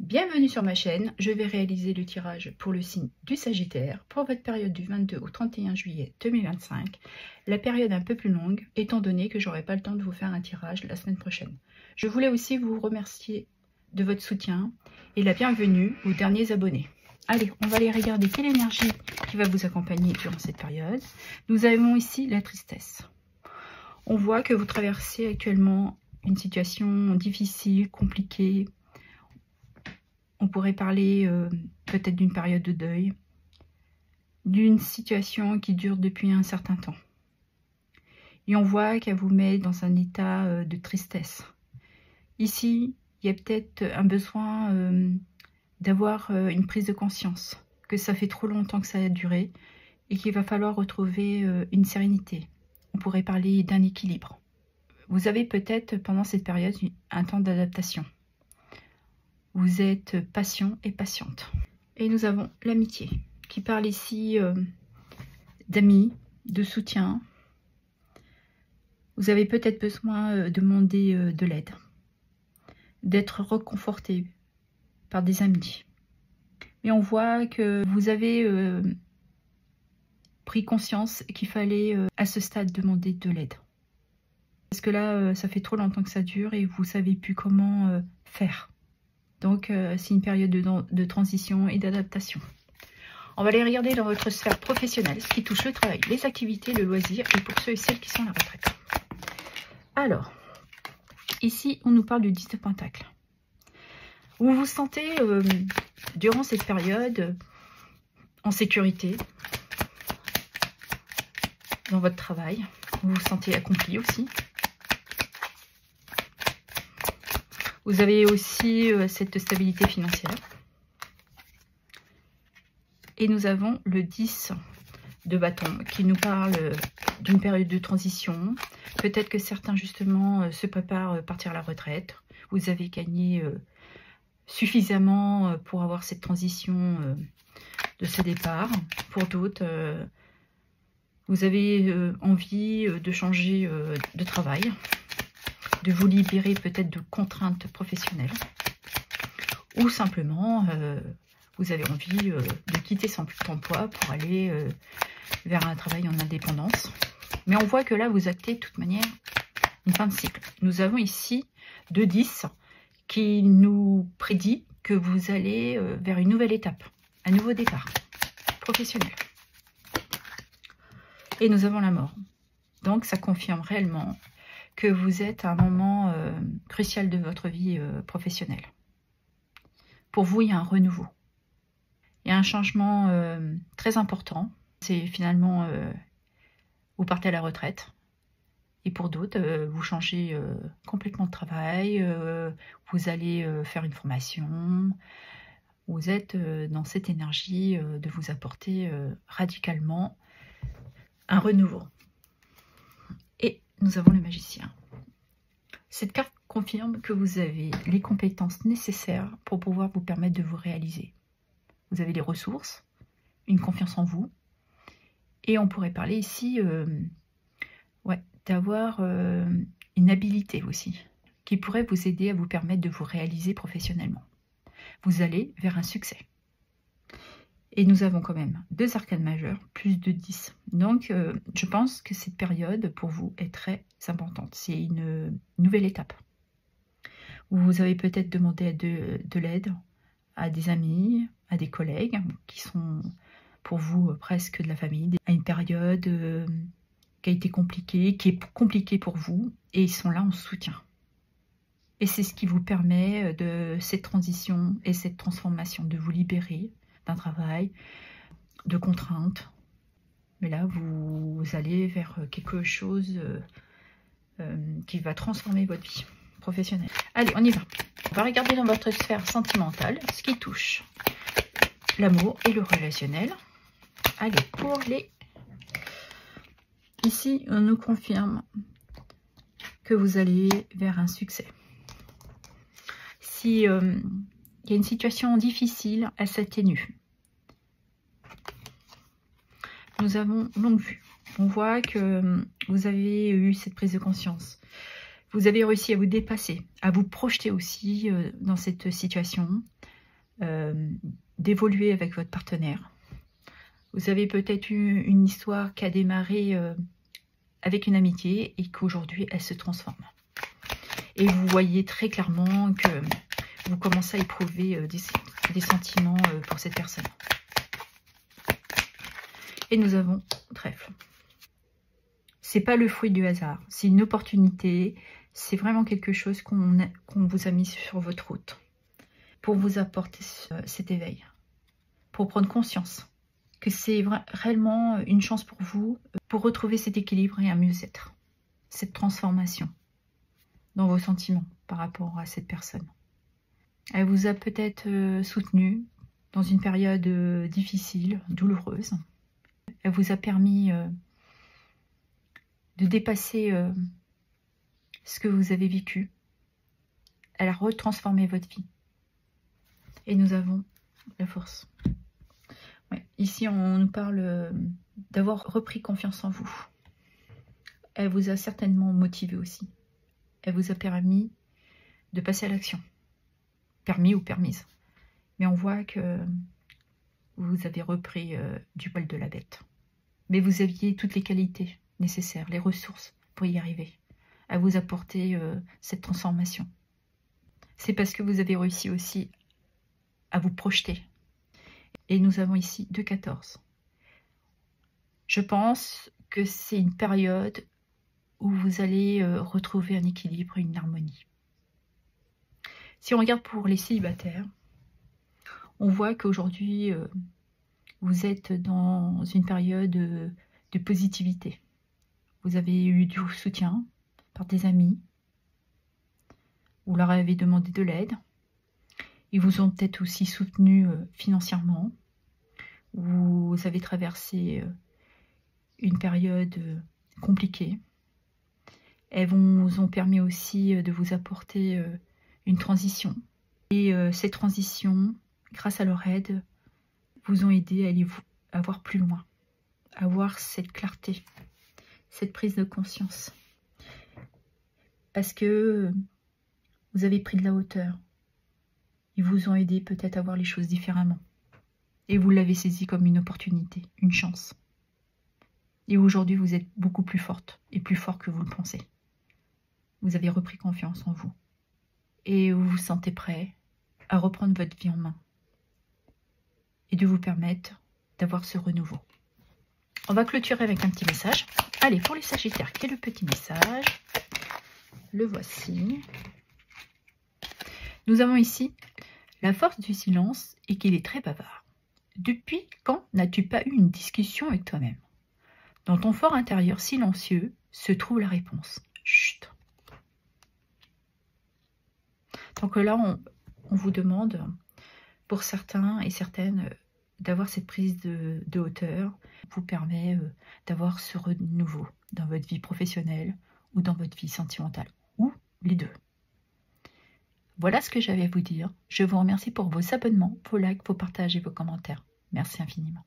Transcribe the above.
Bienvenue sur ma chaîne, je vais réaliser le tirage pour le signe du Sagittaire pour votre période du 22 au 31 juillet 2025. La période un peu plus longue étant donné que j'aurai pas le temps de vous faire un tirage la semaine prochaine. Je voulais aussi vous remercier de votre soutien et la bienvenue aux derniers abonnés. Allez, on va aller regarder quelle énergie qui va vous accompagner durant cette période. Nous avons ici la tristesse. On voit que vous traversez actuellement une situation difficile, compliquée. On pourrait parler peut-être d'une période de deuil, d'une situation qui dure depuis un certain temps. Et on voit qu'elle vous met dans un état de tristesse. Ici, il y a peut-être un besoin d'avoir une prise de conscience, que ça fait trop longtemps que ça a duré et qu'il va falloir retrouver une sérénité. On pourrait parler d'un équilibre. Vous avez peut-être pendant cette période un temps d'adaptation. Vous êtes patient et patiente. Et nous avons l'amitié qui parle ici d'amis, de soutien. Vous avez peut-être besoin de demander de l'aide, d'être reconforté par des amis. Mais on voit que vous avez pris conscience qu'il fallait à ce stade demander de l'aide. Parce que là, ça fait trop longtemps que ça dure et vous ne savez plus comment faire. Donc, c'est une période de transition et d'adaptation. On va aller regarder dans votre sphère professionnelle, ce qui touche le travail, les activités, le loisir et pour ceux et celles qui sont à la retraite. Alors, ici, on nous parle du 10 de Pentacle. Vous vous sentez, durant cette période, en sécurité dans votre travail. Vous vous sentez accompli aussi. Vous avez aussi cette stabilité financière. Et nous avons le 10 de bâton qui nous parle d'une période de transition. Peut-être que certains justement se préparent à partir à la retraite. Vous avez gagné suffisamment pour avoir cette transition de ce départ. Pour d'autres, vous avez envie de changer de travail, de vous libérer peut-être de contraintes professionnelles, ou simplement vous avez envie de quitter son emploi pour aller vers un travail en indépendance. Mais on voit que là, vous actez de toute manière une fin de cycle. Nous avons ici 2-10 qui nous prédit que vous allez vers une nouvelle étape, un nouveau départ professionnel. Et nous avons la mort. Donc ça confirme réellement que vous êtes à un moment crucial de votre vie professionnelle. Pour vous, il y a un renouveau. Il y a un changement très important. C'est finalement, vous partez à la retraite. Et pour d'autres, vous changez complètement de travail. Vous allez faire une formation. Vous êtes dans cette énergie de vous apporter radicalement un renouveau. Nous avons le magicien. Cette carte confirme que vous avez les compétences nécessaires pour pouvoir vous permettre de vous réaliser. Vous avez les ressources, une confiance en vous. Et on pourrait parler ici d'avoir une habilité aussi, qui pourrait vous aider à vous permettre de vous réaliser professionnellement. Vous allez vers un succès. Et nous avons quand même 2 arcanes majeures, plus de 10. Donc, je pense que cette période, pour vous, est très importante. C'est une nouvelle étape. Vous avez peut-être demandé de l'aide à des amis, à des collègues, qui sont pour vous presque de la famille, à une période qui a été compliquée, qui est compliquée pour vous, et ils sont là en soutien. Et c'est ce qui vous permet de cette transition et cette transformation, de vous libérer d'un travail, de contraintes. Mais là, vous allez vers quelque chose qui va transformer votre vie professionnelle. Allez, on y va. On va regarder dans votre sphère sentimentale ce qui touche l'amour et le relationnel. Allez, pour les... Ici, on nous confirme que vous allez vers un succès. Si... il y a une situation difficile, elle s'atténue. Nous avons longue vue. On voit que vous avez eu cette prise de conscience. Vous avez réussi à vous dépasser, à vous projeter aussi dans cette situation. d'évoluer avec votre partenaire. Vous avez peut-être eu une histoire qui a démarré avec une amitié et qu'aujourd'hui elle se transforme. Et vous voyez très clairement que vous commencez à éprouver des sentiments pour cette personne. Et nous avons trèfle. C'est pas le fruit du hasard, c'est une opportunité, c'est vraiment quelque chose qu'on vous a mis sur votre route pour vous apporter cet éveil, pour prendre conscience que c'est réellement une chance pour vous pour retrouver cet équilibre et un mieux-être, cette transformation dans vos sentiments par rapport à cette personne. Elle vous a peut-être soutenu dans une période difficile, douloureuse. Elle vous a permis de dépasser ce que vous avez vécu. Elle a retransformé votre vie. Et nous avons la force. Ouais. Ici, on nous parle d'avoir repris confiance en vous. Elle vous a certainement motivé aussi. Elle vous a permis de passer à l'action. Permis ou permise. Mais on voit que vous avez repris du poil de la bête. Mais vous aviez toutes les qualités nécessaires, les ressources pour y arriver, à vous apporter cette transformation. C'est parce que vous avez réussi aussi à vous projeter. Et nous avons ici 2,14. Je pense que c'est une période où vous allez retrouver un équilibre, une harmonie. Si on regarde pour les célibataires, on voit qu'aujourd'hui, vous êtes dans une période de positivité. Vous avez eu du soutien par des amis. Vous leur avez demandé de l'aide. Ils vous ont peut-être aussi soutenu financièrement. Vous avez traversé une période compliquée. Elles vous ont permis aussi de vous apporter une transition. Et ces transitions, grâce à leur aide, vous ont aidé à aller voir plus loin, à voir cette clarté, cette prise de conscience. Parce que vous avez pris de la hauteur. Ils vous ont aidé peut-être à voir les choses différemment. Et vous l'avez saisi comme une opportunité, une chance. Et aujourd'hui, vous êtes beaucoup plus forte et plus fort que vous le pensez. Vous avez repris confiance en vous. Et vous vous sentez prêt à reprendre votre vie en main. Et de vous permettre d'avoir ce renouveau. On va clôturer avec un petit message. Allez, pour les Sagittaires, quel est le petit message? Le voici. Nous avons ici la force du silence et qu'il est très bavard. Depuis quand n'as-tu pas eu une discussion avec toi-même? Dans ton fort intérieur silencieux se trouve la réponse. Chut. Donc là, on vous demande, pour certains et certaines, d'avoir cette prise de hauteur, vous permet d'avoir ce renouveau dans votre vie professionnelle ou dans votre vie sentimentale, ou les deux. Voilà ce que j'avais à vous dire. Je vous remercie pour vos abonnements, vos likes, vos partages et vos commentaires. Merci infiniment.